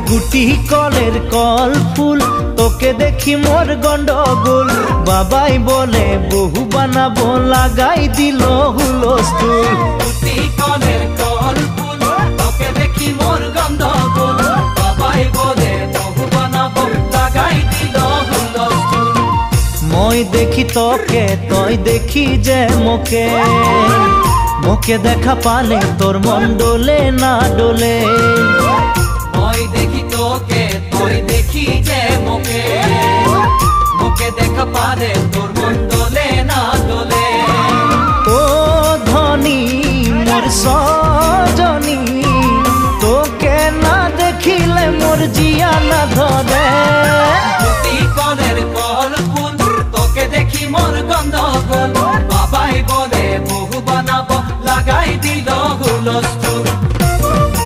গুটি কলের কল ফুল তোকে দেখি মোর গন্ডগোল বাবাই বলে বহু বানাবো লাগাই দিল হুলস্থুল গুটি কলের কল ফুল তোকে দেখি মোর গন্ডগোল বাবাই বলে বহু বানাবো লাগাই দিল হুলস্থুল মই দেখি তোকে তই দেখি যে মোকে মোকে দেখা পালে তোর মন ডোলে না ডোলে মই দেখি তোকে তুই দেখি যে মোকে মোকে দেখা পারে তোর মন দোলে না দোলে ও ধনী মোর